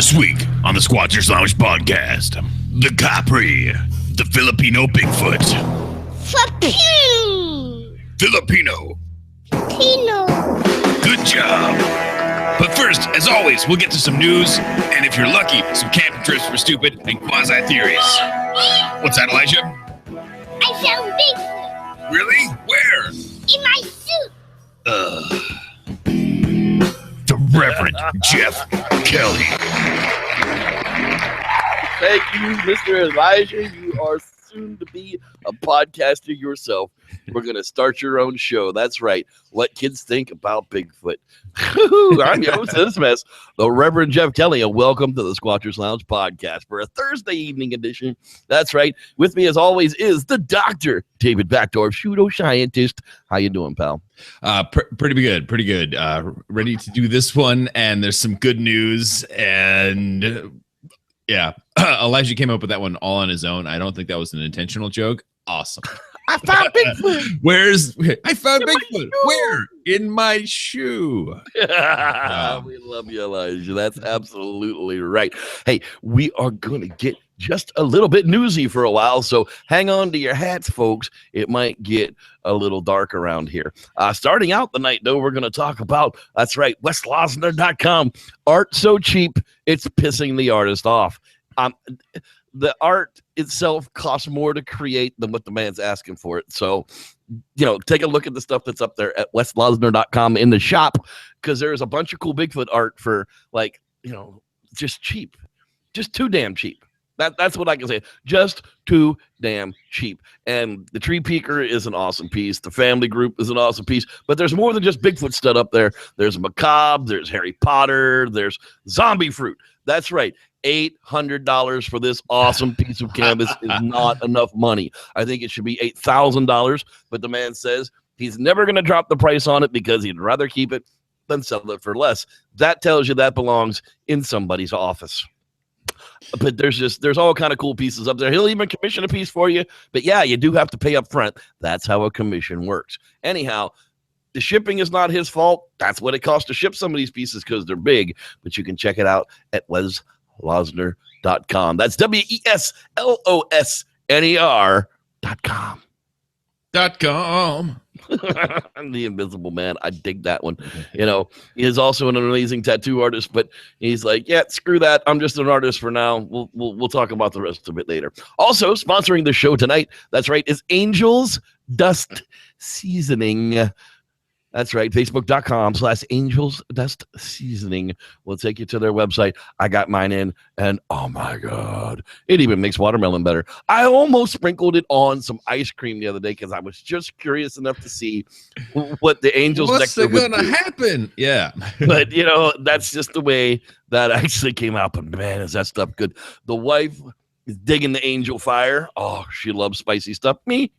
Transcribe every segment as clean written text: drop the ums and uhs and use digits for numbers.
This week on the Squatchers Lounge podcast, the Kapre, the Filipino Bigfoot. Filipino. Good job. But first, as always, we'll get to some news, and if you're lucky, some camping trips for stupid and quasi-theories. What's that, Elijah? I found Bigfoot. Really? Where? In my suit. The Reverend Jeff Kelly. Thank you, Mr. Elijah. You are soon to be a podcaster yourself. We're going to start your own show. That's right. What kids think about Bigfoot. I'm your host of this mess, the Reverend Jeff Kelly, and welcome to the Squatchers Lounge podcast for a Thursday evening edition. That's right. With me, as always, is the Dr. David Backdorf, pseudoscientist. How you doing, pal? Pretty good. Ready to do this one, and there's some good news, and yeah, Elijah came up with that one all on his own. I don't think that was an intentional joke. Awesome. I found Bigfoot. I found Bigfoot. Where? In my shoe. We love you, Elijah. That's absolutely right. Hey, we are going to get just a little bit newsy for a while, so hang on to your hats, folks. It might get a little dark around here. Starting out the night, though, we're going to talk about, that's right, westlosner.com. Art so cheap, it's pissing the artist off. The art itself costs more to create than what the man's asking for it. So, take a look at the stuff that's up there at westlosner.com in the shop, because there's a bunch of cool Bigfoot art for, just cheap. Just too damn cheap. That's what I can say. Just too damn cheap. And the Tree Peaker is an awesome piece. The Family Group is an awesome piece. But there's more than just Bigfoot stud up there. There's Macabre. There's Harry Potter. There's Zombie Fruit. That's right. $800 for this awesome piece of canvas is not enough money. I think it should be $8,000. But the man says he's never going to drop the price on it because he'd rather keep it than sell it for less. That tells you that belongs in somebody's office. But there's all kind of cool pieces up there. He'll even commission a piece for you. But yeah, you do have to pay up front. That's how a commission works. Anyhow, the shipping is not his fault. That's what it costs to ship some of these pieces because they're big. But you can check it out at westlosner.com. That's WESLOSNER.com. The Invisible Man. I dig that one. He is also an amazing tattoo artist, but he's like, yeah, screw that. I'm just an artist for now. We'll talk about the rest of it later. Also sponsoring the show tonight, that's right, is Angel's Dust Seasoning. That's right, Facebook.com/Angels Dust Seasoning will take you to their website. I got mine in, and oh my God, it even makes watermelon better. I almost sprinkled it on some ice cream the other day because I was just curious enough to see what the Angels nectar would do. What's going to happen? Yeah. But, that's just the way that actually came out. But man, is that stuff good. The wife is digging the angel fire. Oh, she loves spicy stuff. Me?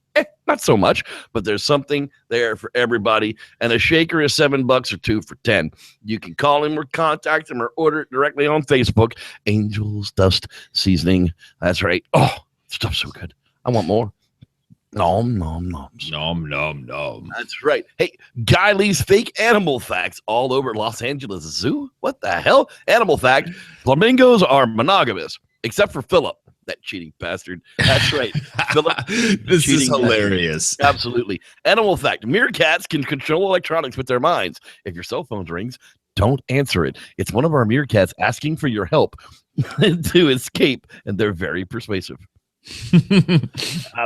Not so much, but there's something there for everybody. And a shaker is $7 or 2 for $10. You can call him or contact him or order it directly on Facebook. Angel's Dust Seasoning. That's right. Oh, stuff's so good. I want more. Nom, nom, nom. Nom, nom, nom. That's right. Hey, Guy Lee's fake animal facts all over Los Angeles Zoo. What the hell? Animal fact. Flamingos are monogamous, except for Philip. That cheating bastard. That's right. Philip. This is hilarious. Bastard. Absolutely. Animal fact. Meerkats can control electronics with their minds. If your cell phone rings, don't answer it. It's one of our meerkats asking for your help to escape, and they're very persuasive.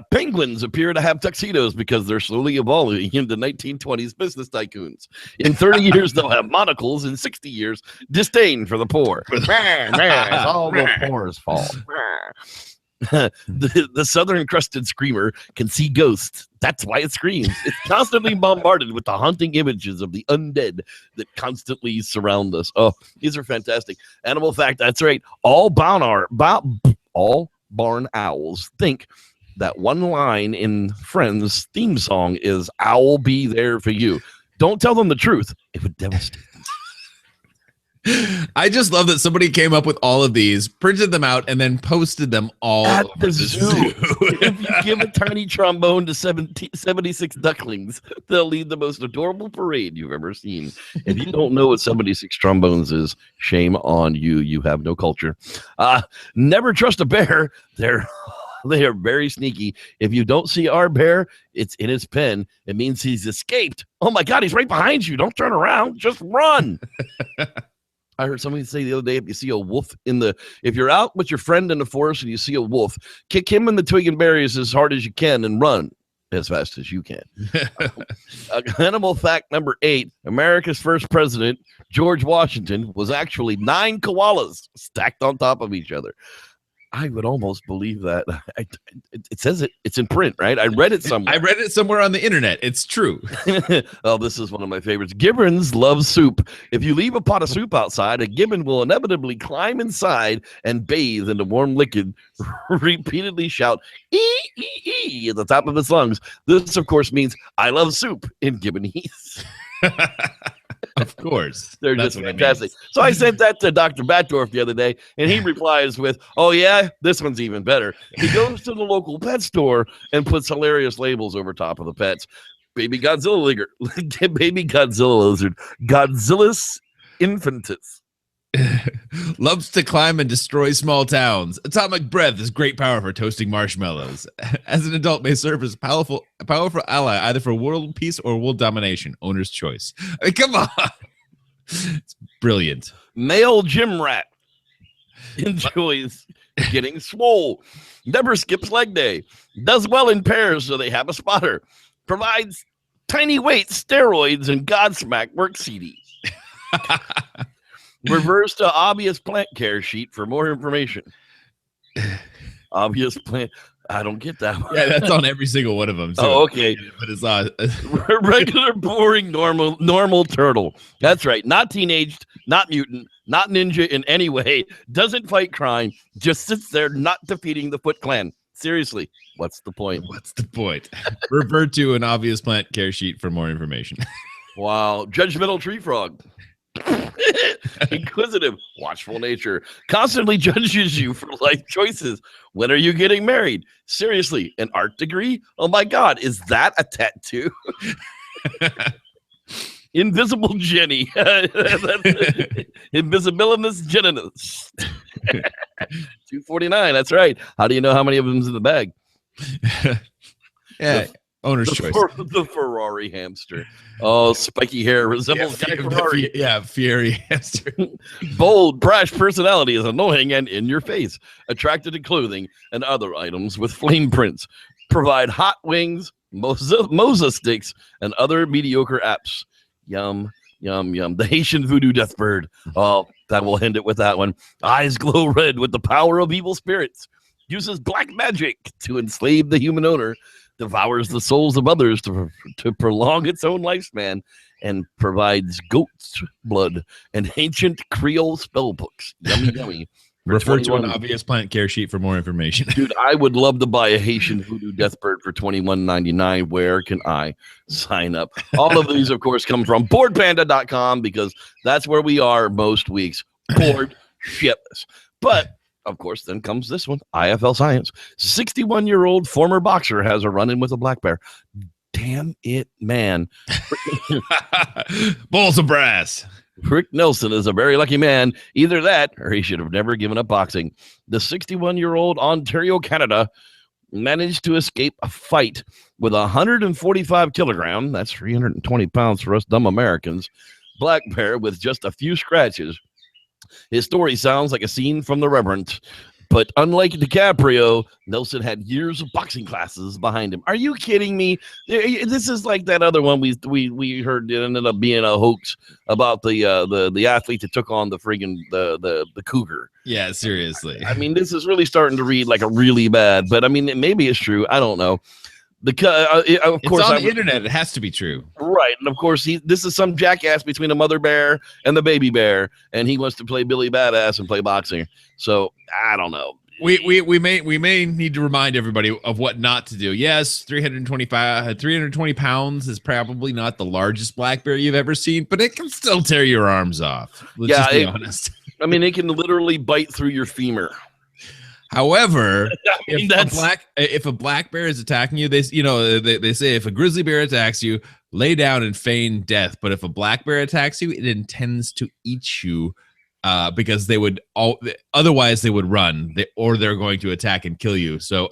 Penguins appear to have tuxedos because they're slowly evolving into 1920s business tycoons. In 30 years, they'll have monocles. In 60 years, disdain for the poor. It's all the poor's fault. The southern crested screamer can see ghosts. That's why it screams. It's constantly bombarded with the haunting images of the undead that constantly surround us. Oh, these are fantastic. Animal fact, that's right. All barn owls think that one line in Friends theme song is "I'll be there for you." Don't tell them the truth. It would devastate them. I just love that somebody came up with all of these, printed them out, and then posted them all At over the zoo. If you give a tiny trombone to 76 ducklings, they'll lead the most adorable parade you've ever seen. If you don't know what 76 trombones is, shame on you. You have no culture. Never trust a bear. They are very sneaky. If you don't see our bear, it's in his pen. It means he's escaped. Oh my God, he's right behind you. Don't turn around. Just run. I heard somebody say the other day, if you see a wolf if you're out with your friend in the forest and you see a wolf, kick him in the twig and berries as hard as you can and run as fast as you can. Animal fact number 8, America's first president, George Washington, was actually 9 koalas stacked on top of each other. I would almost believe that. It says it's in print, right? I read it somewhere. I read it somewhere on the internet. It's true. Oh, this is one of my favorites. Gibbons love soup. If you leave a pot of soup outside, a gibbon will inevitably climb inside and bathe in the warm liquid, repeatedly shout, ee, ee, ee, at the top of its lungs. This, of course, means I love soup in Gibbonese. Of course. They're just fantastic. So I sent that to Dr. Batdorf the other day, and he replies with, oh, yeah, this one's even better. He goes to the local pet store and puts hilarious labels over top of the pets. Baby Godzilla lizard. Godzilla's infantis. Loves to climb and destroy small towns. Atomic breath is great power for toasting marshmallows. As an adult, may serve as a powerful ally either for world peace or world domination. Owner's choice. I mean, come on. It's brilliant. Male gym rat enjoys getting swole. Never skips leg day. Does well in pairs, so they have a spotter. Provides tiny weights, steroids, and Godsmack work CDs. Reverse to obvious plant care sheet for more information. Obvious plant. I don't get that one. Yeah, that's on every single one of them. So oh, okay. But it's on. Regular, boring, normal turtle. That's right. Not teenaged, not mutant, not ninja in any way. Doesn't fight crime. Just sits there not defeating the Foot Clan. Seriously, what's the point? What's the point? Revert to an obvious plant care sheet for more information. Wow. Judgmental tree frog. Inquisitive, watchful nature, constantly judges you for life choices. When are you getting married? Seriously, an art degree? Oh my God, is that a tattoo? Invisible Jenny. Invisibilis genitus. 249, that's right. How do you know how many of them's in the bag? Yeah. Owner's choice. The Ferrari hamster. Oh, spiky hair resembles Ferrari. Fieri hamster. Bold, brash personality is annoying and in your face. Attracted to clothing and other items with flame prints. Provide hot wings, moza sticks, and other mediocre apps. Yum, yum, yum. The Haitian voodoo death bird. Oh, that will end it with that one. Eyes glow red with the power of evil spirits. Uses black magic to enslave the human owner. Devours the souls of others to prolong its own lifespan, and provides goat's blood and ancient Creole spell books. Yummy, yummy. Refer to an obvious plant care sheet for more information. Dude, I would love to buy a Haitian voodoo death bird for $21.99. Where can I sign up? All of these, of course, come from boardpanda.com because that's where we are most weeks. Bored shitless. But of course, then comes this one, IFL Science. 61-year-old former boxer has a run-in with a black bear. Damn it, man. Balls of brass. Rick Nelson is a very lucky man. Either that, or he should have never given up boxing. The 61-year-old Ontario, Canada, managed to escape a fight with 145 kilogram, that's 320 pounds for us dumb Americans, black bear with just a few scratches. His story sounds like a scene from The Reverend, but unlike DiCaprio, Nelson had years of boxing classes behind him. Are you kidding me? This is like that other one we heard it ended up being a hoax about the athlete that took on the friggin' the cougar. Yeah, seriously. I mean, this is really starting to read like a really bad, but I mean, maybe it's true. I don't know. Of course, it's on the internet. It has to be true, right? And of course, this is some jackass between the mother bear and the baby bear, and he wants to play Billy Badass and play boxing. So I don't know. we may need to remind everybody of what not to do. Yes, 320 pounds is probably not the largest black bear you've ever seen, but it can still tear your arms off. Let's just be honest. I mean, it can literally bite through your femur. However, if a black bear is attacking you, they say if a grizzly bear attacks you, lay down and feign death. But if a black bear attacks you, it intends to eat you. Because otherwise they would run, or they're going to attack and kill you. So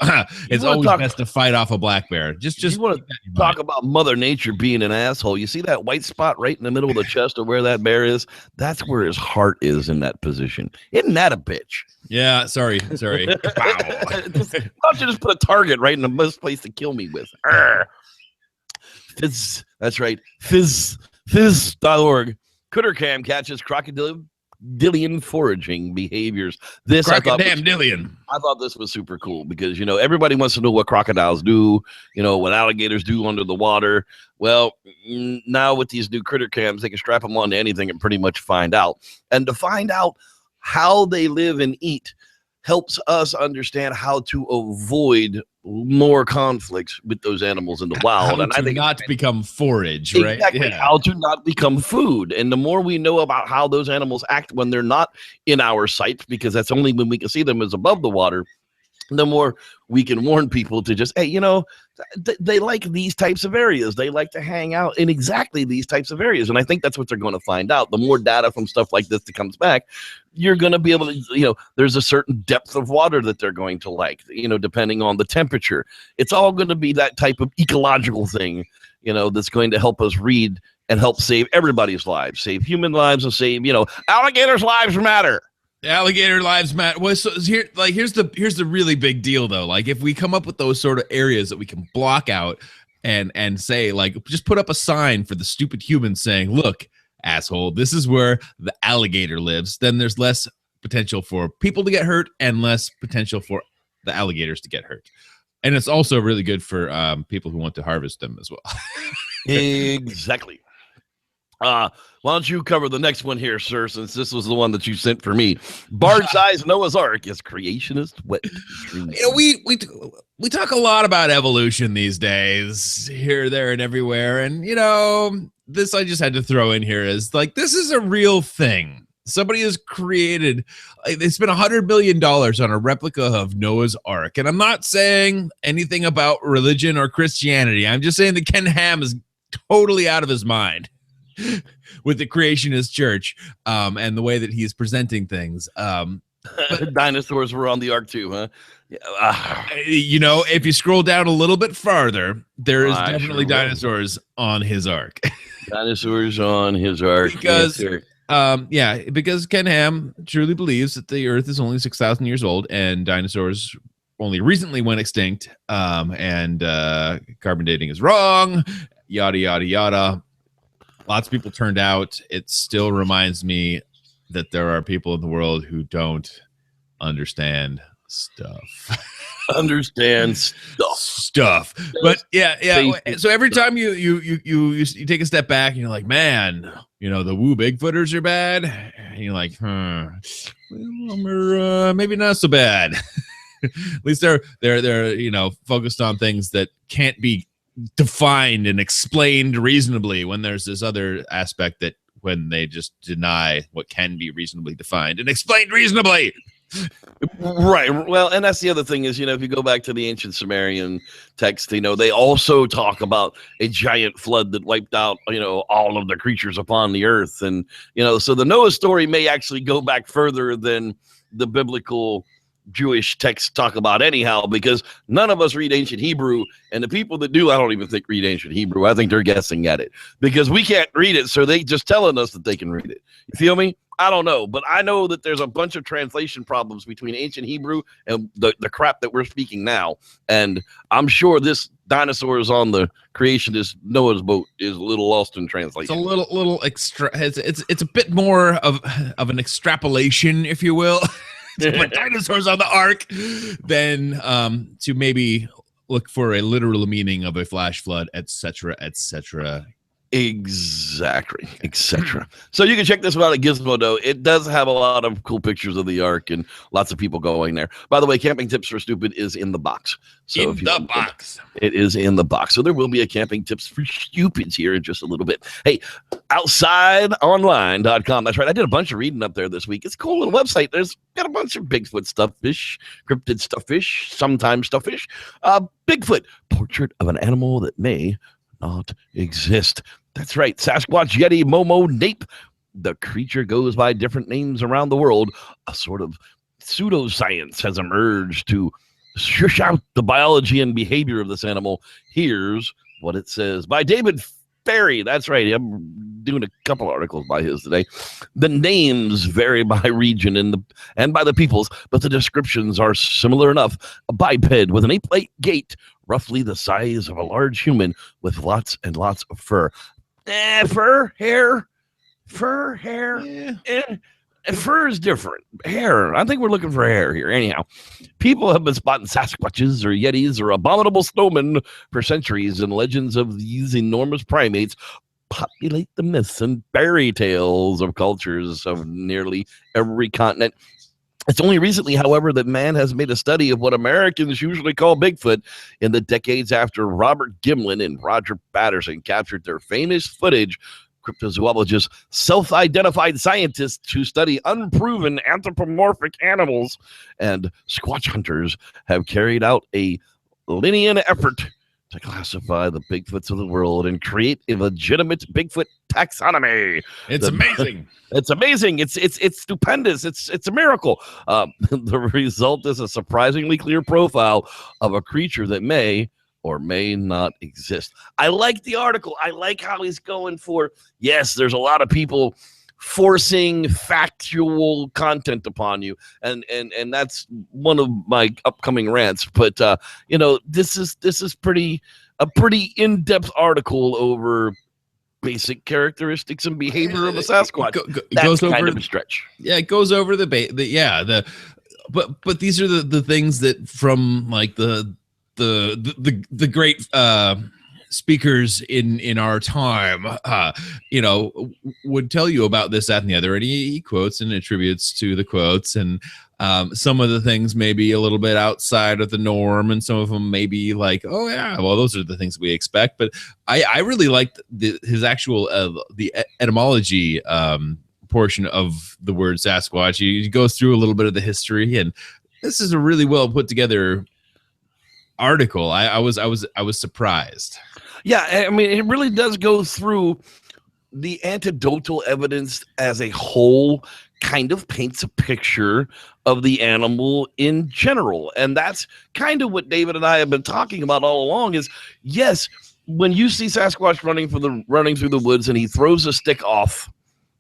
it's always best to fight off a black bear. Just you want to talk about Mother Nature being an asshole. You see that white spot right in the middle of the chest of where that bear is? That's where his heart is in that position. Isn't that a bitch? Yeah, sorry. Why don't you just put a target right in the best place to kill me with? Fizz, that's right. Fizz.org. CritterCam catches crocodile foraging behaviors. I thought this was super cool because everybody wants to know what crocodiles do, what alligators do under the water. Well, now with these new critter cams, they can strap them onto anything and pretty much find out. And to find out how they live and eat helps us understand how to avoid more conflicts with those animals in the wild. And I think not become forage, right? Exactly. Yeah. How to not become food. And the more we know about how those animals act when they're not in our sight, because that's only when we can see them as above the water, the more we can warn people to just, hey, they like these types of areas. They like to hang out in exactly these types of areas. And I think that's what they're going to find out. The more data from stuff like this that comes back, you're going to be able to, there's a certain depth of water that they're going to like, depending on the temperature. It's all going to be that type of ecological thing, that's going to help us read and help save everybody's lives, save human lives, and save, alligators' lives matter. Alligator lives matter. Well, so here's the really big deal though. Like if we come up with those sort of areas that we can block out and say, like, just put up a sign for the stupid humans saying, look, asshole, this is where the alligator lives, then there's less potential for people to get hurt and less potential for the alligators to get hurt. And it's also really good for people who want to harvest them as well. Exactly. Why don't you cover the next one here, sir, since this was the one that you sent for me. Barn-sized Noah's Ark is creationist wet dreams. We talk a lot about evolution these days, here, there, and everywhere. And, this I just had to throw in here is like, this is a real thing. Somebody has created, they spent $100 million on a replica of Noah's Ark. And I'm not saying anything about religion or Christianity. I'm just saying that Ken Ham is totally out of his mind with the creationist church and the way that he's presenting things. Dinosaurs were on the ark too, huh? If you scroll down a little bit farther, there is definitely dinosaurs on his ark. Dinosaurs on his ark. Because Ken Ham truly believes that the earth is only 6,000 years old and dinosaurs only recently went extinct, and carbon dating is wrong, yada, yada, yada. Lots of people turned out. It still reminds me that there are people in the world who don't understand stuff. But yeah. So every time you take a step back and you're like, man, the woo Bigfooters are bad. And you're like, maybe not so bad. At least they're focused on things that can't be defined and explained reasonably, when there's this other aspect that when they just deny what can be reasonably defined and explained reasonably. Right. Well, and that's the other thing is, if you go back to the ancient Sumerian text, they also talk about a giant flood that wiped out, all of the creatures upon the earth. And, so the Noah story may actually go back further than the biblical Jewish texts talk about anyhow, because none of us read ancient Hebrew, and the people that do, I don't even think read ancient Hebrew. I think they're guessing at it because we can't read it, so they just telling us that they can read it. You feel me? I don't know, but I know that there's a bunch of translation problems between ancient Hebrew and the crap that we're speaking now, and I'm sure this dinosaurs on the creationist Noah's boat is a little lost in translation. It's a little extra. It's a bit more of an extrapolation, if you will. To put dinosaurs on the ark than to maybe look for a literal meaning of a flash flood, etc., etc. Exactly, etc. So you can check this one out at Gizmodo. It does have a lot of cool pictures of the Ark and lots of people going there. By the way, Camping Tips for Stupid is in the box. So In the box. It is in the box. So there will be a Camping Tips for Stupids here in just a little bit. Hey, outsideonline.com. That's right. I did a bunch of reading up there this week. It's a cool little website. There's got a bunch of Bigfoot stuff, fish, cryptid stuff, fish, sometimes stuff, fish. Bigfoot, portrait of an animal that may not exist. That's right. Sasquatch, Yeti, Momo, Nape. The creature goes by different names around the world. A sort of pseudoscience has emerged to shush out the biology and behavior of this animal. Here's what it says by David Ferry. That's right. I'm doing a couple articles by his today. The names vary by region and by the peoples, but the descriptions are similar enough. A biped with an ape-like gait, roughly the size of a large human, with lots and lots of fur. Fur, hair. Yeah. Fur is different. Hair. I think we're looking for hair here. Anyhow, people have been spotting Sasquatches or Yetis or abominable snowmen for centuries, and legends of these enormous primates populate the myths and fairy tales of cultures of nearly every continent. It's only recently, however, that man has made a study of what Americans usually call Bigfoot in the decades after Robert Gimlin and Roger Patterson captured their famous footage. Cryptozoologists, self-identified scientists who study unproven anthropomorphic animals, and Squatch hunters have carried out a Linnean effort to classify the Bigfoots of the world and create a legitimate Bigfoot taxonomy. It's amazing. It's amazing. It's stupendous. It's a miracle. The result is a surprisingly clear profile of a creature that may or may not exist. I like the article. I like how he's going for, yes, there's a lot of people forcing factual content upon you. And that's one of my upcoming rants. But this is a pretty in-depth article over basic characteristics and behavior of a Sasquatch. It goes kind over of a stretch. Yeah, it goes over but these are the things that from like the great speakers in our time, would tell you about this, that, and the other. And he quotes and attributes to the quotes, and some of the things may be a little bit outside of the norm, and some of them may be like, oh yeah, well, those are the things we expect. But I really liked his actual the etymology portion of the word Sasquatch. He goes through a little bit of the history, and this is a really well put together article. I was surprised. Yeah, I mean, it really does go through the anecdotal evidence as a whole, kind of paints a picture of the animal in general. And that's kind of what David and I have been talking about all along is, yes, when you see Sasquatch running through the woods and he throws a stick off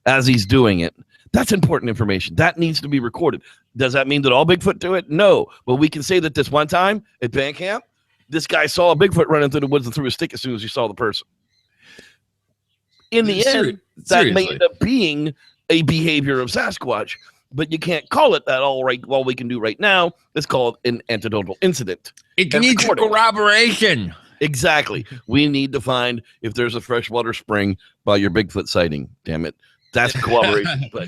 as he's doing it, that's important information. That needs to be recorded. Does that mean that all Bigfoot do it? No. But we can say that this one time at band camp, this guy saw a Bigfoot running through the woods and threw a stick as soon as he saw the person. In the end, that may end up being a behavior of Sasquatch, but you can't call it that. All we can do right now is call it an anecdotal incident. It needs corroboration. Exactly. We need to find if there's a freshwater spring by your Bigfoot sighting. Damn it. That's corroboration, but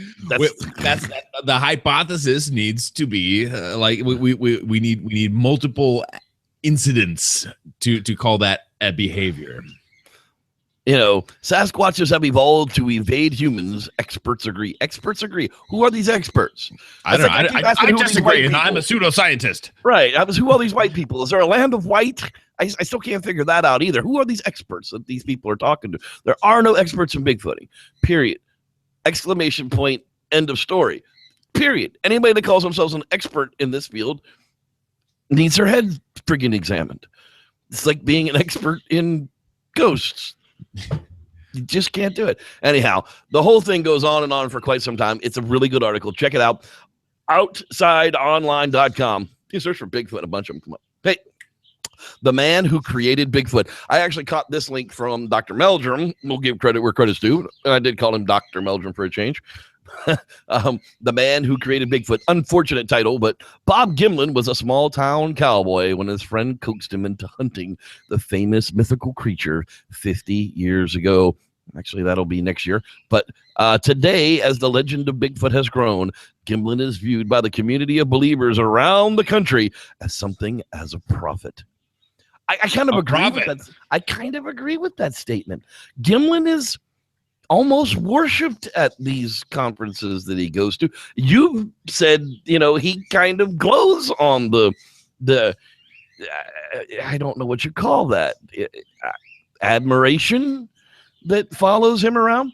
that's the hypothesis needs to be we need multiple incidents to call that a behavior. Sasquatches have evolved to evade humans. Experts agree. Who are these experts? I don't know. I disagree, and I'm a pseudoscientist. Right. Who are these white people? Is there a land of white? I still can't figure that out either. Who are these experts that these people are talking to? There are no experts in Bigfooting. Period. Exclamation point. End of story. Period. Anybody that calls themselves an expert in this field needs their head friggin' examined. It's like being an expert in ghosts. You just can't do it. Anyhow, the whole thing goes on and on for quite some time. It's a really good article. Check it out. Outsideonline.com. You search for Bigfoot, a bunch of them come up. Hey, the man who created Bigfoot. I actually caught this link from Dr. Meldrum. We'll give credit where credit's due. I did call him Dr. Meldrum for a change. The man who created Bigfoot. Unfortunate title, but Bob Gimlin was a small town cowboy when his friend coaxed him into hunting the famous mythical creature 50 years ago. Actually, that'll be next year. But today, as the legend of Bigfoot has grown, Gimlin is viewed by the community of believers around the country as something as a prophet. I kind of agree with that. I kind of agree with that statement. Gimlin is almost worshipped at these conferences that he goes to. You said, he kind of glows on the I don't know what you call that, admiration that follows him around.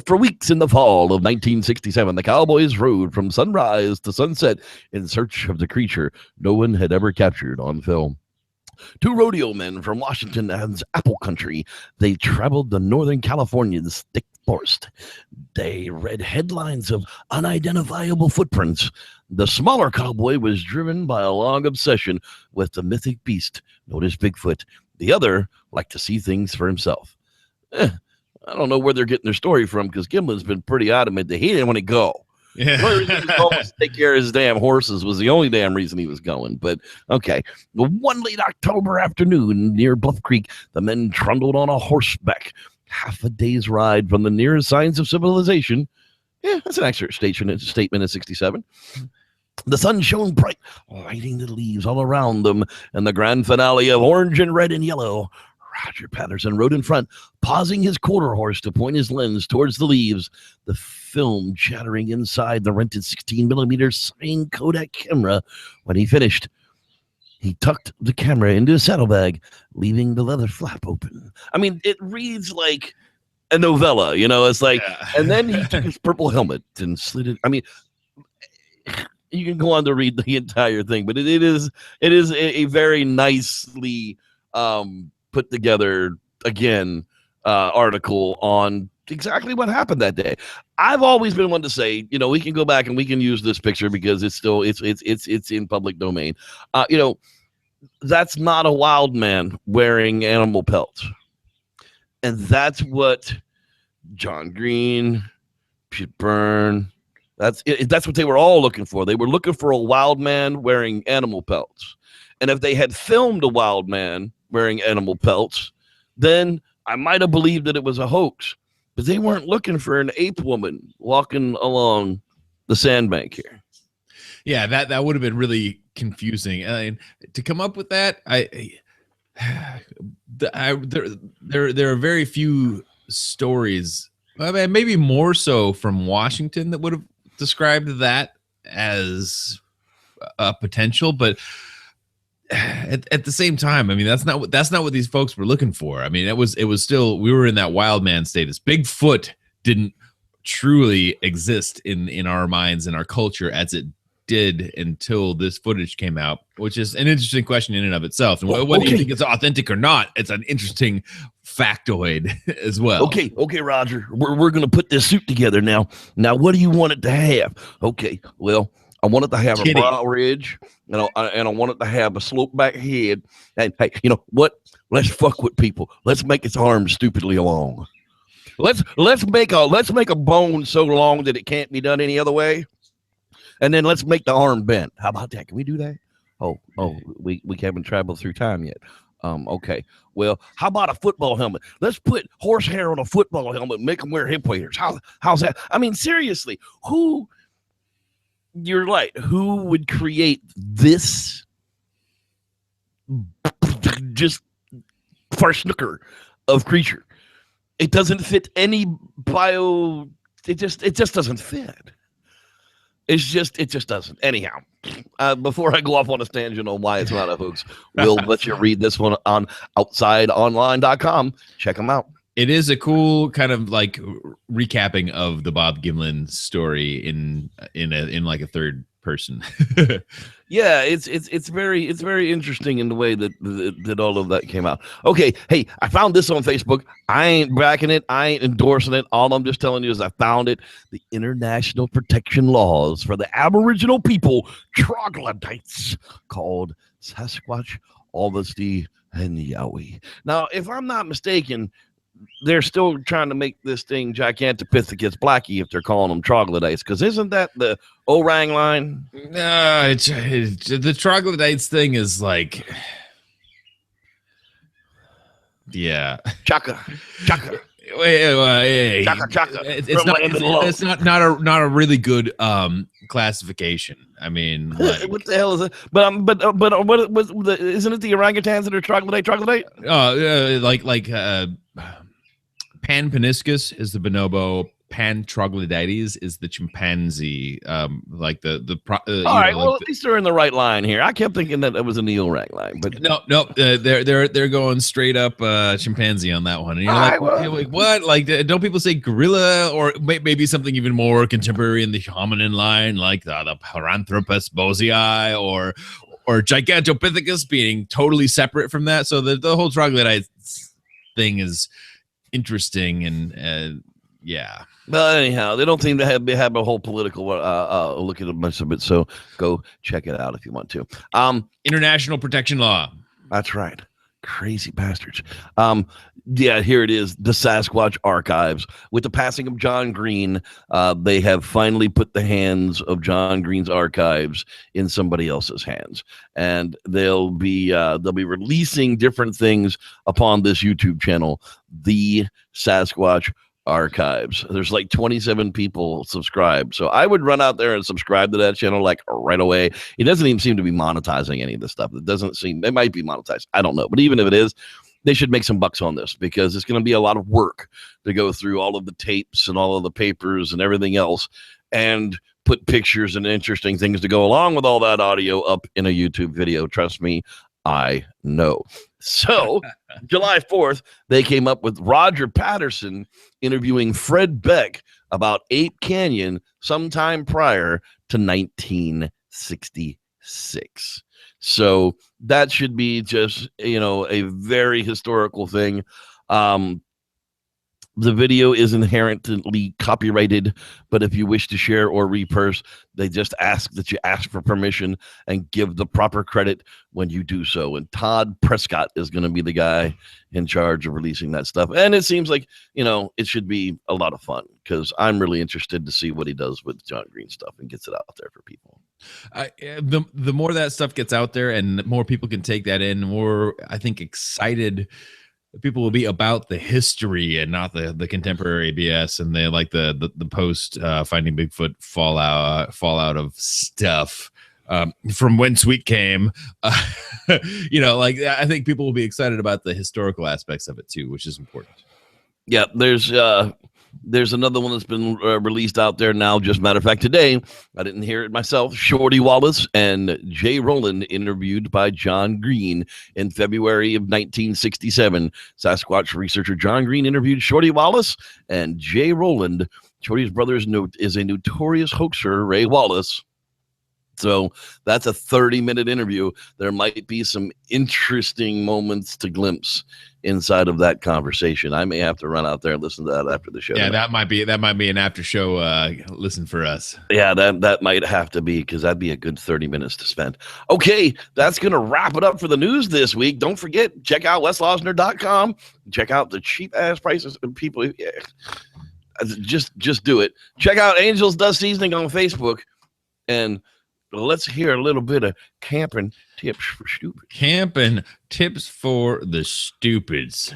For weeks in the fall of 1967, the Cowboys rode from sunrise to sunset in search of the creature no one had ever captured on film. Two rodeo men from Washington and Apple Country, they traveled the Northern California's thick forest. They read headlines of unidentifiable footprints. The smaller cowboy was driven by a long obsession with the mythic beast known as Bigfoot. The other liked to see things for himself. I don't know where they're getting their story from, because Gimlin's been pretty adamant that he didn't want to go. Yeah. The only reason he was going was to take care of his damn horses was the only damn reason he was going. But okay. One late October afternoon near Bluff Creek, the men trundled on a horseback. Half a day's ride from the nearest signs of civilization. Yeah, that's an accurate statement in 67. The sun shone bright, lighting the leaves all around them, and the grand finale of orange and red and yellow. Roger Patterson rode in front, pausing his quarter horse to point his lens towards the leaves, the film chattering inside the rented 16mm Sine Kodak camera. When he finished, he tucked the camera into his saddlebag, leaving the leather flap open. I mean, it reads like a novella, it's like, and then he took his purple helmet and slid it. I mean, you can go on to read the entire thing, but it is a very nicely put together, again, article on exactly what happened that day. I've always been one to say, we can go back and we can use this picture because it's still it's in public domain. That's not a wild man wearing animal pelts, and that's what John Green, Pete Byrne, that's what they were all looking for. They were looking for a wild man wearing animal pelts, and if they had filmed a wild man wearing animal pelts, then I might have believed that it was a hoax. But they weren't looking for an ape woman walking along the sandbank here. Yeah, that would have been really confusing. And to come up with that, there are very few stories, maybe more so from Washington, that would have described that as a potential, but at the same time, I mean, that's not what these folks were looking for. I mean, it was still, we were in that wild man status. Bigfoot didn't truly exist in our minds and our culture as it did until this footage came out, which is an interesting question in and of itself. And whether you think it's authentic or not, it's an interesting factoid as well. Okay, Roger, we're gonna put this suit together now. Now, what do you want it to have? Okay, well, I want it to have a brow ridge, and I want it to have a slope back head. And hey, you know what? Let's fuck with people. Let's make its arms stupidly long. Let's make a bone so long that it can't be done any other way. And then let's make the arm bent. How about that? Can we do that? Oh, we haven't traveled through time yet. Okay. Well, how about a football helmet? Let's put horsehair on a football helmet and make them wear hip waders. How's that? I mean, seriously, you're right. Who would create this just farsnooker of creature? It doesn't fit any bio. It just doesn't fit. It just doesn't. Anyhow, before I go off on a tangent on why it's not a hoax, we'll let you read this one on outsideonline.com. Check them out. It is a cool kind of like recapping of the Bob Gimlin story in like a third person. Yeah, it's very interesting in the way that all of that came out. Okay, hey, I found this on Facebook. I ain't backing it. I ain't endorsing it. All I'm just telling you is I found it. The International Protection Laws for the Aboriginal People, troglodytes, called Sasquatch, Alvesty, and Yowie. Now, if I'm not mistaken, they're still trying to make this thing Gigantopithecus blackie if they're calling them troglodytes, because isn't that the orang line? No, it's the troglodytes thing is like Yeah. Chaka. Wait. Chaka. It's not a really good classification. I mean, like, what the hell is it? But what was isn't it the orangutans that are troglodyte? Like Panpaniscus is the bonobo. Pan troglodytes is the chimpanzee. Like the all right. Well, at least they're in the right line here. I kept thinking that it was an eel rank line, but no. They're going straight up chimpanzee on that one. And you're like, what? Like, don't people say gorilla or maybe something even more contemporary in the hominin line, like the Paranthropus bosei or Gigantopithecus being totally separate from that? So the whole troglodyte thing is interesting and yeah. But anyhow, they don't seem to have a whole political look at a bunch of it. So go check it out if you want to. International protection law. That's right. Crazy bastards. Yeah, here it is. The Sasquatch archives. With the passing of John Green, they have finally put the hands of John Green's archives in somebody else's hands, and they'll be releasing different things upon this YouTube channel, the Sasquatch archives. There's like 27 people subscribed, so I would run out there and subscribe to that channel like right away. It doesn't even seem to be monetizing any of this stuff. It doesn't seem, it might be monetized, I don't know, but even if it is, they should make some bucks on this, because it's going to be a lot of work to go through all of the tapes and all of the papers and everything else and put pictures and interesting things to go along with all that audio up in a YouTube video. Trust me, I know. So July 4th, they came up with Roger Patterson interviewing Fred Beck about Ape Canyon sometime prior to 1966. So that should be just, a very historical thing. The video is inherently copyrighted, but if you wish to share or repurse, they just ask that you ask for permission and give the proper credit when you do so. And Todd Prescott is going to be the guy in charge of releasing that stuff. And it seems like, it should be a lot of fun, because I'm really interested to see what he does with John Green stuff and gets it out there for people. The more that stuff gets out there and more people can take that in, the more, I think, excited people will be about the history and not the contemporary BS, and they like the post Finding Bigfoot fallout of stuff from whence we came. Like, I think people will be excited about the historical aspects of it too, which is important. Yeah, there's another one that's been released out there now. Just matter of fact, today, I didn't hear it myself. Shorty Wallace and Jay Rowland interviewed by John Green in February of 1967. Sasquatch researcher John Green interviewed Shorty Wallace and Jay Rowland. Shorty's brother is a notorious hoaxer, Ray Wallace. So that's a 30-minute interview. There might be some interesting moments to glimpse inside of that conversation. I may have to run out there and listen to that after the show. Yeah, that might be an after show listen for us. Yeah, that might have to be, because that'd be a good 30 minutes to spend. Okay, that's going to wrap it up for the news this week. Don't forget, check out weslosner.com. Check out the cheap-ass prices and people. Yeah, just do it. Check out Angels Dust Seasoning on Facebook, and let's hear a little bit of camping tips for stupid. Camping tips for the stupids.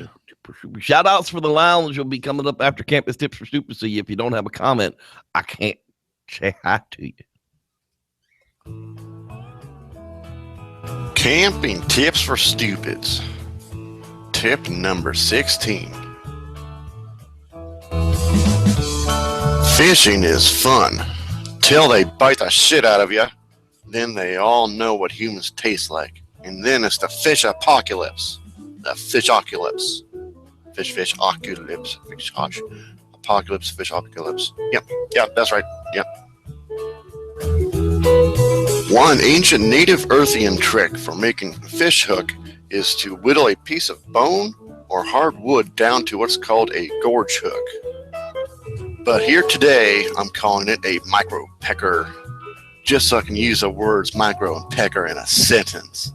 Shout outs for the lounge will be coming up after Camping Tips for Stupid. So if you don't have a comment, I can't say hi to you. Camping tips for stupids. Tip number 16. Fishing is fun till they bite the shit out of you. Then they all know what humans taste like. And then it's the fish apocalypse. The fish apocalypse. Fish apocalypse. Apocalypse, fish apocalypse. Yep, that's right. Yep. One ancient native Earthian trick for making a fish hook is to whittle a piece of bone or hard wood down to what's called a gorge hook. But here today, I'm calling it a micro pecker, just so I can use the words micro and pecker in a sentence.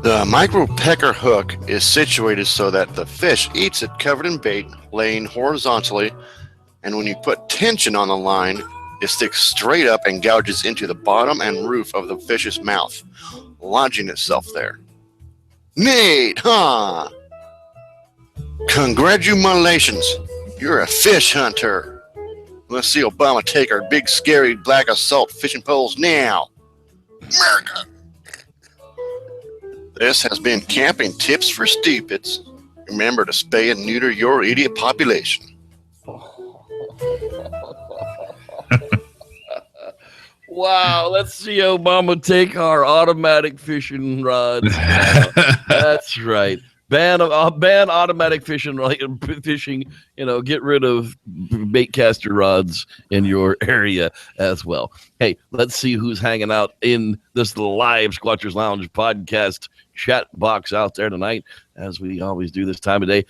The micro pecker hook is situated so that the fish eats it covered in bait, laying horizontally, and when you put tension on the line, it sticks straight up and gouges into the bottom and roof of the fish's mouth, lodging itself there. Neat, huh? Congratulations, you're a fish hunter. Let's see Obama take our big scary black assault fishing poles now. America! This has been Camping Tips for Stupids. Remember to spay and neuter your idiot population. Wow, let's see Obama take our automatic fishing rods. That's right. Ban automatic fishing. Get rid of baitcaster rods in your area as well. Hey, let's see who's hanging out in this live Squatchers Lounge podcast chat box out there tonight, as we always do this time of day.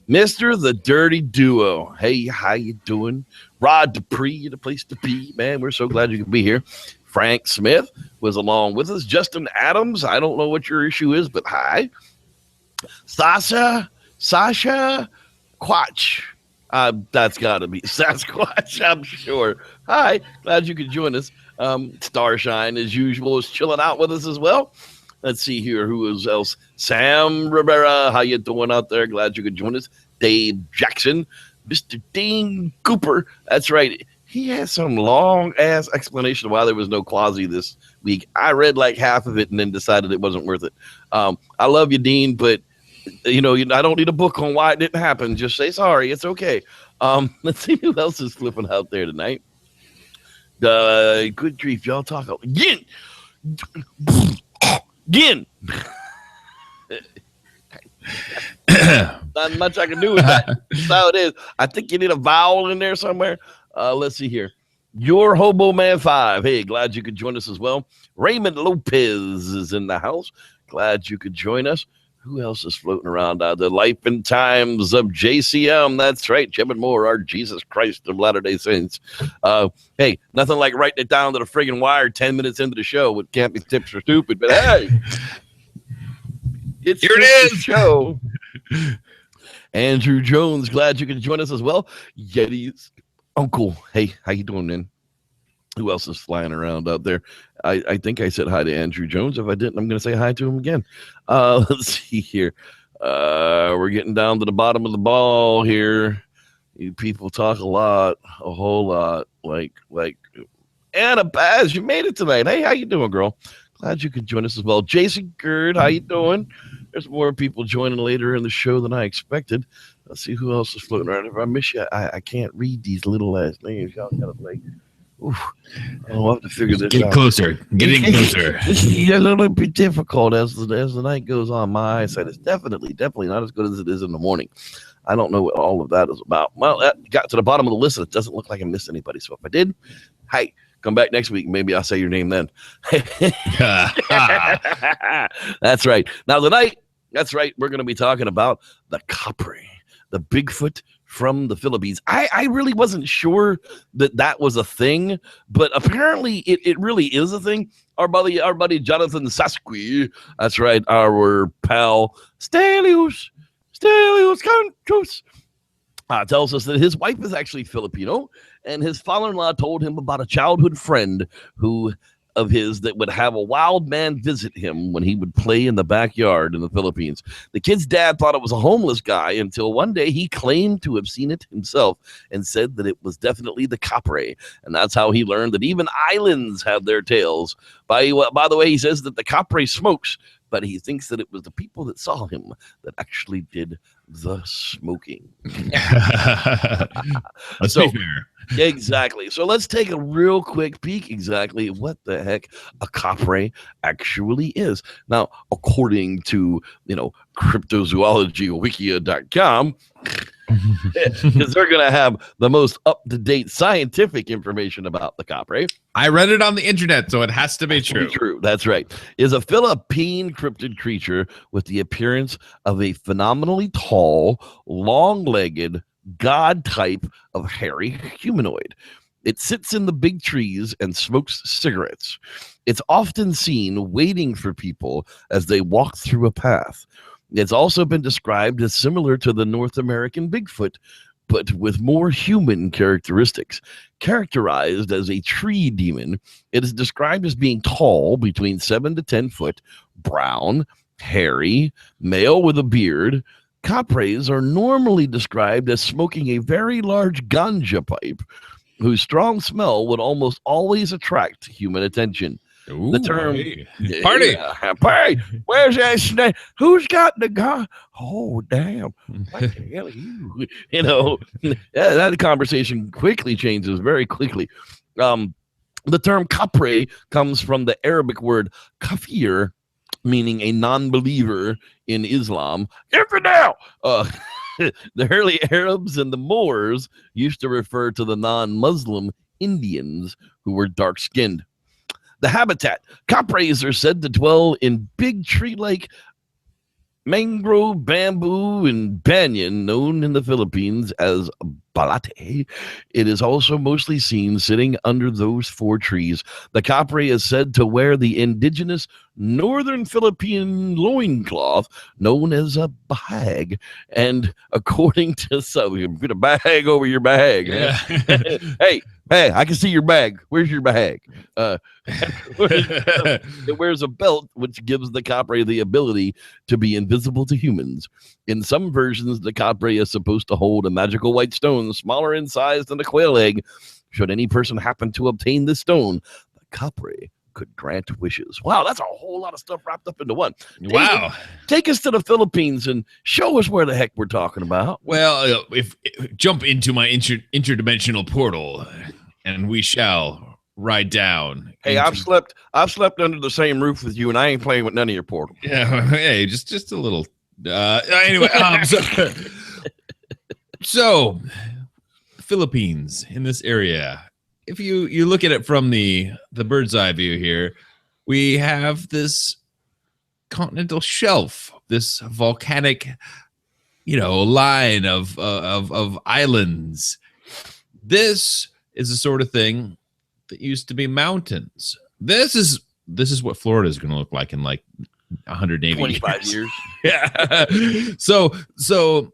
Mr. The Dirty Duo. Hey, how you doing? Rod Dupree, the place to be, man. We're so glad you could be here. Frank Smith was along with us. Justin Adams, I don't know what your issue is, but hi. Sasha Quatch. That's got to be Sasquatch, I'm sure. Hi, glad you could join us. Starshine, as usual, is chilling out with us as well. Let's see here. Who is else? Sam Rivera. How you doing out there? Glad you could join us. Dave Jackson. Mr. Dean Cooper. That's right. He has some long-ass explanation of why there was no Quasi this week. I read like half of it and then decided it wasn't worth it. I love you, Dean, but I don't need a book on why it didn't happen. Just say sorry. It's okay. Let's see who else is flipping out there tonight. Good grief. Y'all talk again. Again. Not much I can do with that. That's how it is. I think you need a vowel in there somewhere. Let's see here. Your Hobo Man 5. Hey, glad you could join us as well. Raymond Lopez is in the house. Glad you could join us. Who else is floating around out there? Life and Times of JCM. That's right. Jim and Moore, our Jesus Christ of Latter-day Saints. Hey, nothing like writing it down to the friggin' wire 10 minutes into the show with Camping Tips for Stupid. But hey, it's here it is. Show. Andrew Jones, glad you could join us as well. Yeti's uncle. Hey, how you doing, man? Who else is flying around out there? I think I said hi to Andrew Jones. If I didn't, I'm going to say hi to him again. Let's see here. We're getting down to the bottom of the ball here. You people talk a whole lot. Like Anna Baz, you made it tonight. Hey, how you doing, girl? Glad you could join us as well. Jason Gerd, how you doing? There's more people joining later in the show than I expected. Let's see who else is floating around. If I miss you, I can't read these little last names. Y'all gotta like. Oof. I'll have to figure this out. Getting closer. It's a little bit difficult as the night goes on. My eyesight is definitely not as good as it is in the morning. I don't know what all of that is about. Well, that got to the bottom of the list. It doesn't look like I missed anybody. So if I did, hey, come back next week. Maybe I'll say your name then. That's right. Now tonight, that's right. We're going to be talking about the Kapre, the Bigfoot from the Philippines. I really wasn't sure that was a thing, but apparently it really is a thing. Our buddy Jonathan Sasquatch, that's right, our pal Stelios Cantos, tells us that his wife is actually Filipino, and his father-in-law told him about a childhood friend of his that would have a wild man visit him when he would play in the backyard in the Philippines. The kid's dad thought it was a homeless guy until one day he claimed to have seen it himself and said that it was definitely the Kapre. And that's how he learned that even islands have their tails. By the way, he says that the Kapre smokes, but he thinks that it was the people that saw him that actually did the smoking. Let's be fair. Exactly. So let's take a real quick peek exactly what the heck a Kapre actually is. Now, according to, cryptozoologywikia.com, because they're going to have the most up-to-date scientific information about the Kapre. I read it on the internet, so it has to be true. True, that's right. Is a Philippine cryptid creature with the appearance of a phenomenally tall, long-legged, god type of hairy humanoid. It sits in the big trees and smokes cigarettes. It's often seen waiting for people as they walk through a path. It's also been described as similar to the North American Bigfoot, but with more human characteristics. Characterized as a tree demon, it is described as being tall, between 7 to 10 foot, brown, hairy, male with a beard. Kapres are normally described as smoking a very large ganja pipe, whose strong smell would almost always attract human attention. Ooh, The term hey. Party. Yeah, party. Where's that snake? Who's got the gun? Oh, damn. What the hell are you? You know, that conversation quickly changes very quickly. The term Kapre comes from the Arabic word kafir, meaning a non-believer in Islam. Infidel! The early Arabs and the Moors used to refer to the non-Muslim Indians who were dark-skinned. The habitat. Kapres are said to dwell in big tree-like mangrove, bamboo, and banyan, known in the Philippines as balate. It is also mostly seen sitting under those 4 trees. The Kapre is said to wear the indigenous northern Philippine loincloth known as a bahag. And according to some, you put a bag over your bag. Yeah. Hey, I can see your bag. Where's your bag? It wears a belt, which gives the Kapre the ability to be invisible to humans. In some versions, the Kapre is supposed to hold a magical white stone, smaller in size than a quail egg. Should any person happen to obtain this stone, the Kapre could grant wishes. Wow, that's a whole lot of stuff wrapped up into one. Wow. David, take us to the Philippines and show us where the heck we're talking about. Well, if jump into my interdimensional portal, and we shall ride down. Hey, I've slept under the same roof with you, and I ain't playing with none of your portals. Yeah, hey, just a little. Anyway, so Philippines in this area. If you look at it from the bird's eye view here, we have this continental shelf, this volcanic, line of islands. This is the sort of thing that used to be mountains. This is what Florida is going to look like in like 180 25 years. Yeah. So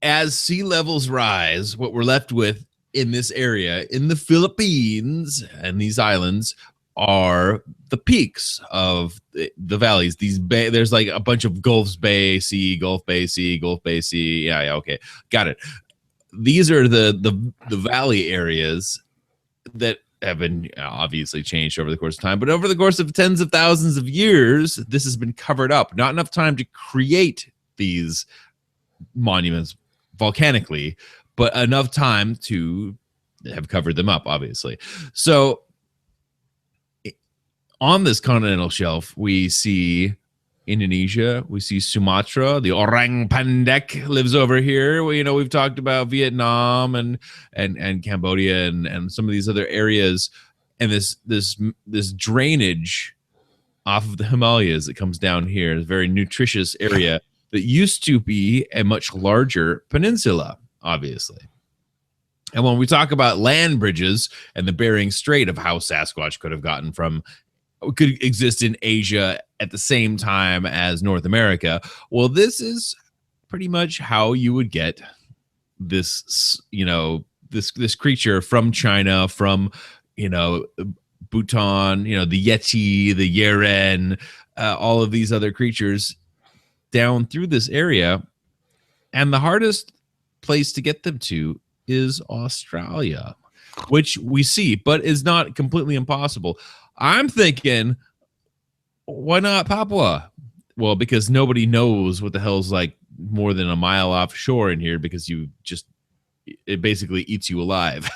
as sea levels rise, what we're left with in this area, in the Philippines and these islands, are the peaks of the valleys. These there's like a bunch of Gulf Bay Sea. Yeah, okay, got it. These are the valley areas that have been obviously changed over the course of time, but over the course of tens of thousands of years, this has been covered up. Not enough time to create these monuments volcanically, but enough time to have covered them up, obviously. So on this continental shelf, we see Indonesia, we see Sumatra, the orang pendek lives over here. We've talked about Vietnam and Cambodia and some of these other areas, and this drainage off of the Himalayas that comes down here, a very nutritious area that used to be a much larger peninsula, obviously. And when we talk about land bridges and the Bering Strait of how Sasquatch could exist in Asia at the same time as North America, well, this is pretty much how you would get this, this creature from China, from, Bhutan, the Yeti, the Yeren, all of these other creatures down through this area. And the hardest place to get them to is Australia, which we see, but is not completely impossible. I'm thinking, why not Papua? Well, because nobody knows what the hell's like more than a mile offshore in here, because it basically eats you alive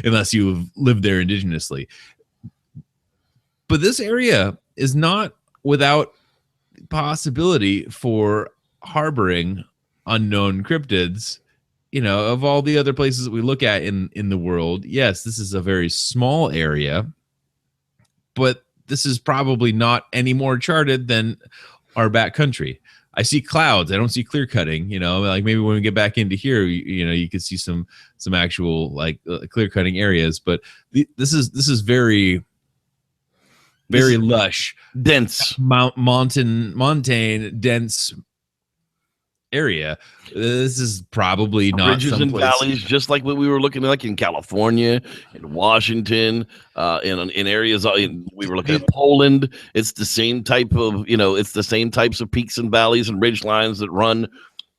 unless you've lived there indigenously. But this area is not without possibility for harboring unknown cryptids. Of all the other places that we look at in the world, yes, this is a very small area, but this is probably not any more charted than our back country. I see clouds. I don't see clear cutting, like maybe when we get back into here, you could see some actual like clear cutting areas, but this is very, very lush, dense, montane, dense area. This is probably not ridges and someplace- valleys, just like what we were looking like in California, in Washington, in areas. We were looking at Poland. It's the same type of, it's the same types of peaks and valleys and ridge lines that run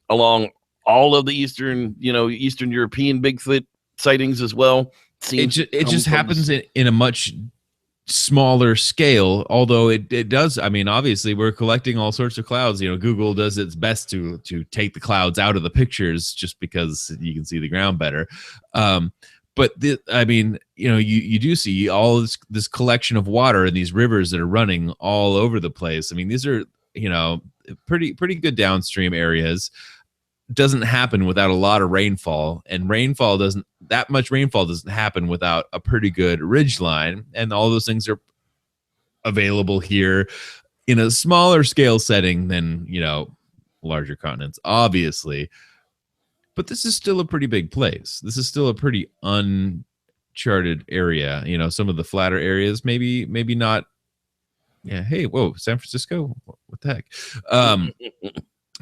along all of the Eastern European Bigfoot sightings as well. It just happens in a much smaller scale, although it does. I mean, obviously we're collecting all sorts of clouds. Google does its best to take the clouds out of the pictures just because you can see the ground better. But you do see all this collection of water and these rivers that are running all over the place. I mean, these are pretty good downstream areas. Doesn't happen without a lot of rainfall, and that much rainfall doesn't happen without a pretty good ridge line, and all those things are available here in a smaller scale setting than larger continents, obviously. But this is still a pretty big place. This is still a pretty uncharted area. Some of the flatter areas, maybe not. Yeah. Hey, whoa, San Francisco. What the heck?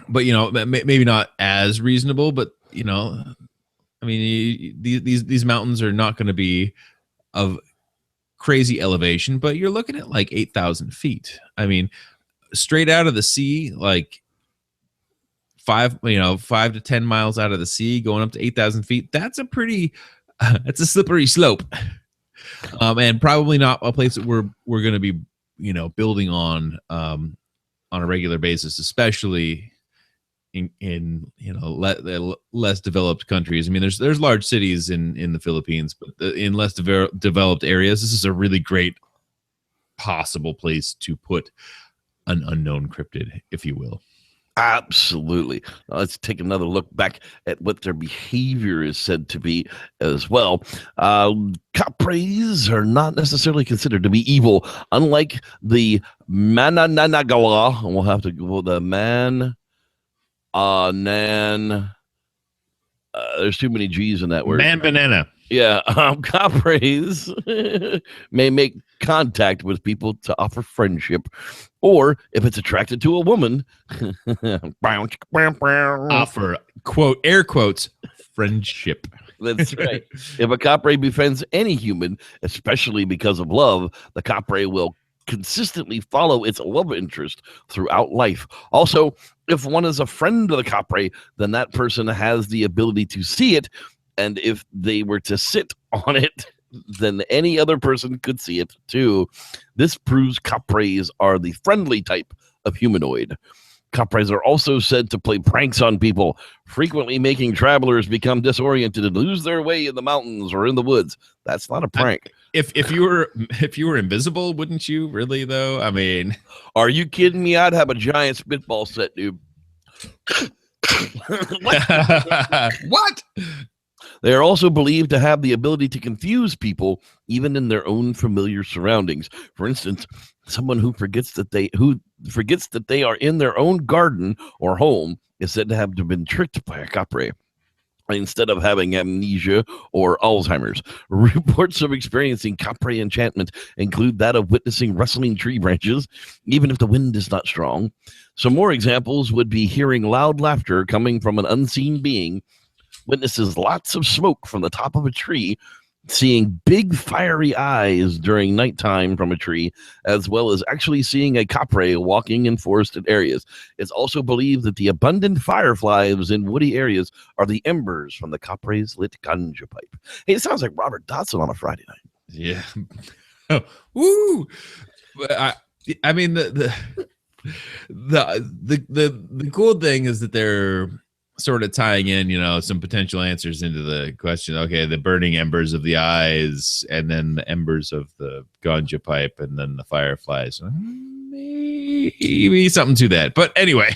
But maybe not as reasonable. But I mean, these mountains are not going to be of crazy elevation. But you're looking at like 8,000 feet. I mean, straight out of the sea, like 5 to 10 miles out of the sea, going up to 8,000 feet. That's a slippery slope, and probably not a place that we're going to be building on a regular basis, especially in less developed countries. I mean, there's large cities in the Philippines, but in less developed areas, this is a really great possible place to put an unknown cryptid, if you will. Absolutely. Now let's take another look back at what their behavior is said to be as well. Kapres are not necessarily considered to be evil, unlike the Mananagawa. We'll have to go the there's too many G's in that word. Man banana. Yeah, Kapres may make contact with people to offer friendship, or if it's attracted to a woman, offer, quote, air quotes, friendship. That's right. If a Kapre befriends any human, especially because of love, the Kapre will consistently follow its love interest throughout life. Also, if one is a friend of the Kapre, then that person has the ability to see it, and if they were to sit on it, then any other person could see it too. This proves Kapres are the friendly type of humanoid. Kapres are also said to play pranks on people, frequently making travelers become disoriented and lose their way in the mountains or in the woods. That's not a prank. If you were invisible, wouldn't you really though? I mean, are you kidding me? I'd have a giant spitball set, dude. What? They are also believed to have the ability to confuse people, even in their own familiar surroundings. For instance, someone who forgets that they are in their own garden or home is said to have been tricked by a Kapre, instead of having amnesia or Alzheimer's. Reports of experiencing Kapre enchantment include that of witnessing rustling tree branches, even if the wind is not strong. Some more examples would be hearing loud laughter coming from an unseen being, witnesses lots of smoke from the top of a tree, seeing big fiery eyes during nighttime from a tree, as well as actually seeing a Kapre walking in forested areas. It's also believed that the abundant fireflies in woody areas are the embers from the Kapre's lit ganja pipe. Hey, it sounds like Robert Dodson on a Friday night. Yeah. Oh, woo! I mean, the cool thing is that they're sort of tying in, some potential answers into the question. Okay, the burning embers of the eyes, and then the embers of the ganja pipe, and then the fireflies. Maybe something to that. But anyway.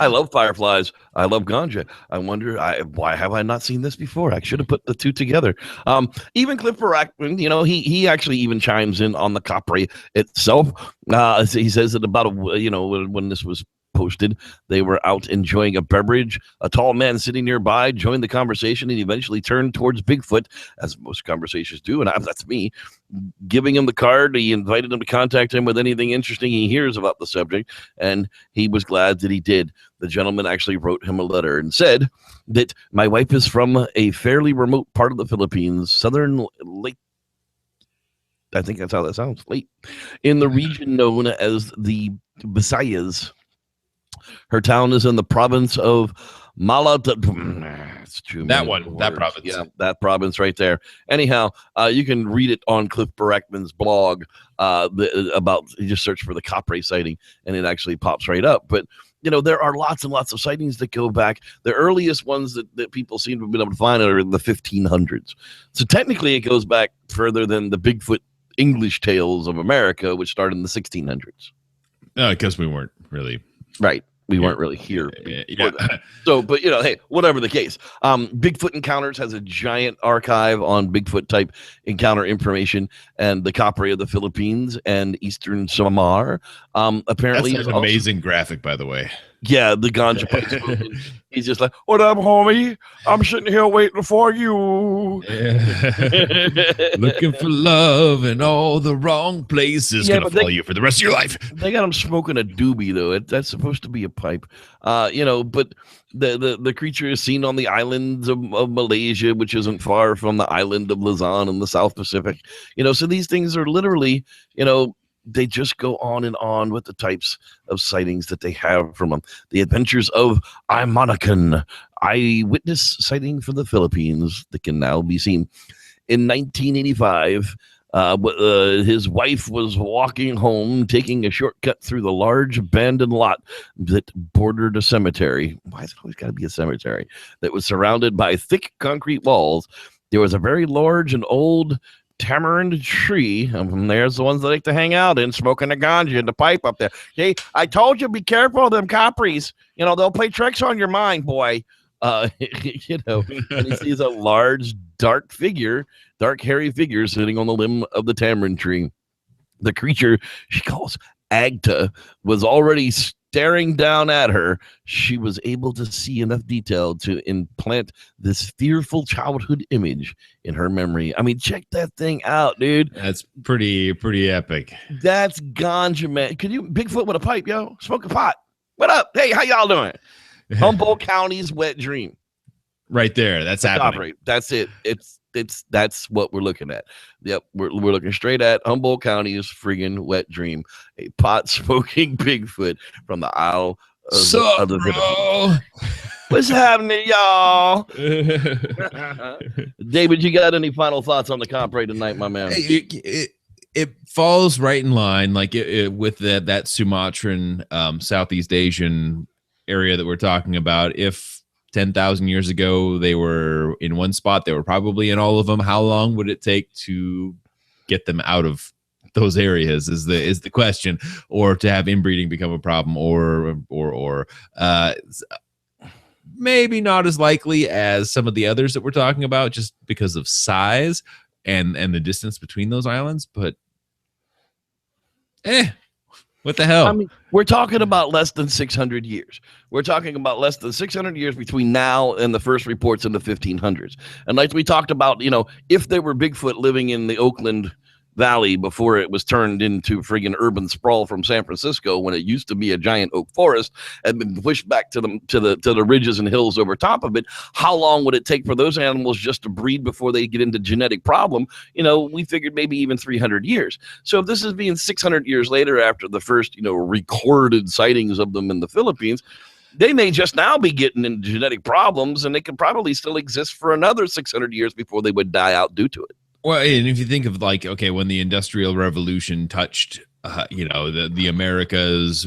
I love fireflies. I love ganja. I wonder, why have I not seen this before? I should have put the two together. Even Cliff Barackman, he actually even chimes in on the Kapre itself. He says that about when this was posted they were out enjoying a beverage. A tall man sitting nearby joined the conversation and eventually turned towards Bigfoot, as most conversations do, and that's me. Giving him the card, he invited him to contact him with anything interesting he hears about the subject, and he was glad that he did. The gentleman actually wrote him a letter and said that my wife is from a fairly remote part of the Philippines, southern Lake. I think that's how that sounds. Late in the region known as the Visayas. Her town is in the province of It's too That many one, words. that province. Yeah, that province right there. Anyhow, you can read it on Cliff Barackman's blog you just search for the Kapre sighting and it actually pops right up. But, there are lots and lots of sightings that go back. The earliest ones that people seem to have been able to find are in the 1500s. So technically it goes back further than the Bigfoot English tales of America, which started in the 1600s. No, because we weren't really. Right. We weren't really here. Yeah. So, but hey, whatever the case, Bigfoot Encounters has a giant archive on Bigfoot type encounter information, and the Kapre of the Philippines and Eastern Samar. Apparently, that's an amazing graphic, by the way. Yeah, the ganja pipe. He's just like, "What up, homie? I'm sitting here waiting for you." Yeah. Looking for love in all the wrong places. Gonna follow you for the rest of your life. They got him smoking a doobie though. That's supposed to be a pipe, But the creature is seen on the islands of Malaysia, which isn't far from the island of Luzon in the South Pacific. So these things are literally, they just go on and on with the types of sightings that they have from them. The Adventures of Imanakan, eyewitness sighting from the Philippines that can now be seen. In 1985, his wife was walking home, taking a shortcut through the large abandoned lot that bordered a cemetery. Why is it always got to be a cemetery? That was surrounded by thick concrete walls. There was a very large and old tamarind tree. There's the ones that like to hang out in, smoking the ganja in the pipe up there. Hey, I told you, be careful of them Kapres. They'll play tricks on your mind, boy. And he sees a large, dark hairy figure sitting on the limb of the tamarind tree. The creature she calls Agta was already staring down at her. She was able to see enough detail to implant this fearful childhood image in her memory. I mean, check that thing out, dude. That's pretty epic. That's ganja, man. Could you Bigfoot with a pipe, yo? Smoke a pot. What up? Hey, how y'all doing? Humboldt County's wet dream. Right there. That's happening. That's it. That's what we're looking at. Yep, we're looking straight at Humboldt County's friggin' wet dream. A pot smoking Bigfoot from the Isle of the bro? What's happening, y'all? David, you got any final thoughts on the Kapre tonight, my man? It falls right in line, like with that Sumatran, Southeast Asian area that we're talking about. If 10,000 years ago they were in one spot, they were probably in all of them. How long would it take to get them out of those areas is the question, or to have inbreeding become a problem, or maybe not as likely as some of the others that we're talking about, just because of size and the distance between those islands. But what the hell? I mean, we're talking about less than 600 years. We're talking about less than 600 years between now and the first reports in the 1500s. And like we talked about, if there were Bigfoot living in the Oakland Valley before it was turned into friggin' urban sprawl from San Francisco, when it used to be a giant oak forest and been pushed back to the ridges and hills over top of it, how long would it take for those animals just to breed before they get into genetic problem? We figured maybe even 300 years. So if this is being 600 years later after the first, recorded sightings of them in the Philippines, they may just now be getting into genetic problems, and they could probably still exist for another 600 years before they would die out due to it. Well, and if you think of when the Industrial Revolution touched, the Americas,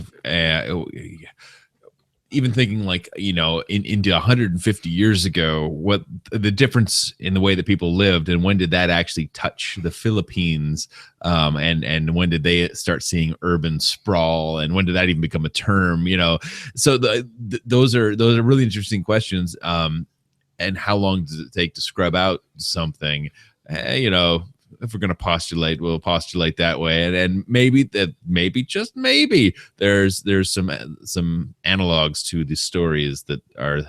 even thinking into 150 years ago, what the difference in the way that people lived, and when did that actually touch the Philippines, and when did they start seeing urban sprawl, and when did that even become a term? So those are really interesting questions. And how long does it take to scrub out something? if we're gonna postulate, we'll postulate that way, and maybe just maybe there's some analogs to the stories that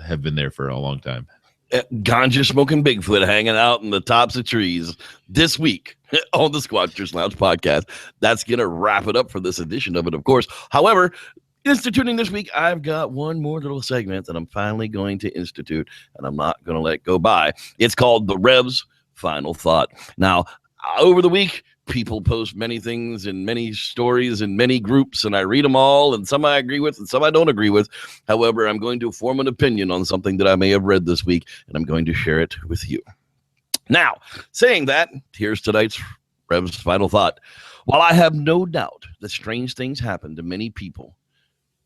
have been there for a long time. Ganja smoking Bigfoot hanging out in the tops of trees this week on the Squatchers Lounge podcast. That's gonna wrap it up for this edition of it, of course. However, instituting this week, I've got one more little segment that I'm finally going to institute, and I'm not going to let go by. It's called the Rev's Final Thought. Now, over the week, people post many things and many stories in many groups, and I read them all, and some I agree with and some I don't agree with. However, I'm going to form an opinion on something that I may have read this week, and I'm going to share it with you. Now, saying that, here's tonight's Rev's Final Thought. While I have no doubt that strange things happen to many people,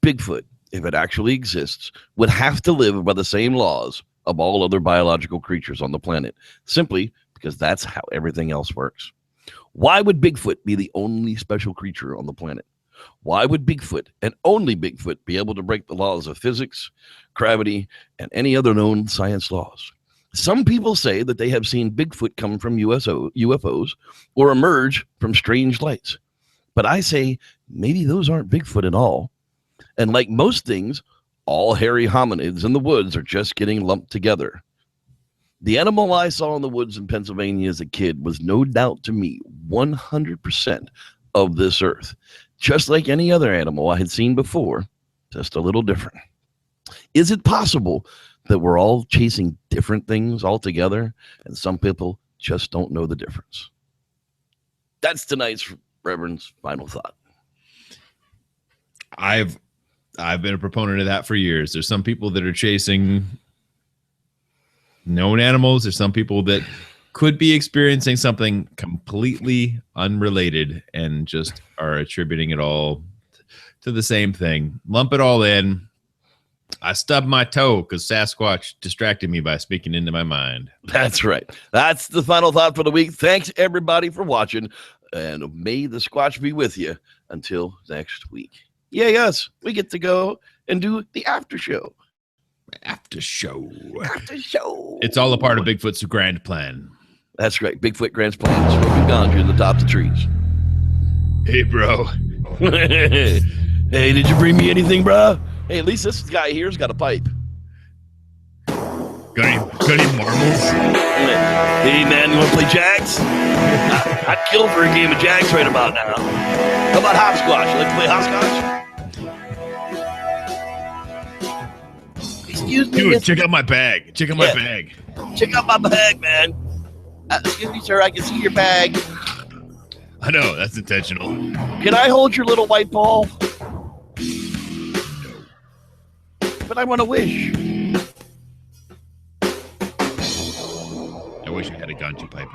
Bigfoot, if it actually exists, would have to live by the same laws of all other biological creatures on the planet, simply because that's how everything else works. Why would Bigfoot be the only special creature on the planet? Why would Bigfoot and only Bigfoot be able to break the laws of physics, gravity, and any other known science laws? Some people say that they have seen Bigfoot come from UFOs or emerge from strange lights. But I say maybe those aren't Bigfoot at all. And like most things, all hairy hominids in the woods are just getting lumped together. The animal I saw in the woods in Pennsylvania as a kid was no doubt to me 100% of this earth, just like any other animal I had seen before, just a little different. Is it possible that we're all chasing different things altogether, and some people just don't know the difference? That's tonight's Reverend's Final Thought. I've been a proponent of that for years. There's some people that are chasing known animals. There's some people that could be experiencing something completely unrelated and just are attributing it all to the same thing. Lump it all in. I stubbed my toe because Sasquatch distracted me by speaking into my mind. That's right. That's the final thought for the week. Thanks, everybody, for watching. And may the Squatch be with you until next week. Yay, us. We get to go and do the after show. After show. It's all a part of Bigfoot's grand plan. That's right. Bigfoot grants plans. Smoking ganja in the tops of trees. Hey, bro. Hey, did you bring me anything, bro? Hey, at least this guy here's got a pipe. Got any marbles? Hey, man, you want to play Jags? I'd kill for a game of Jags right about now. How about hopsquash? You like to play hopsquash? Excuse me. Dude, check out my bag. Check out my bag. Check out my bag, man. Excuse me, sir. I can see your bag. I know. That's intentional. Can I hold your little white ball? But I want to wish. I wish I had a ganja pipe.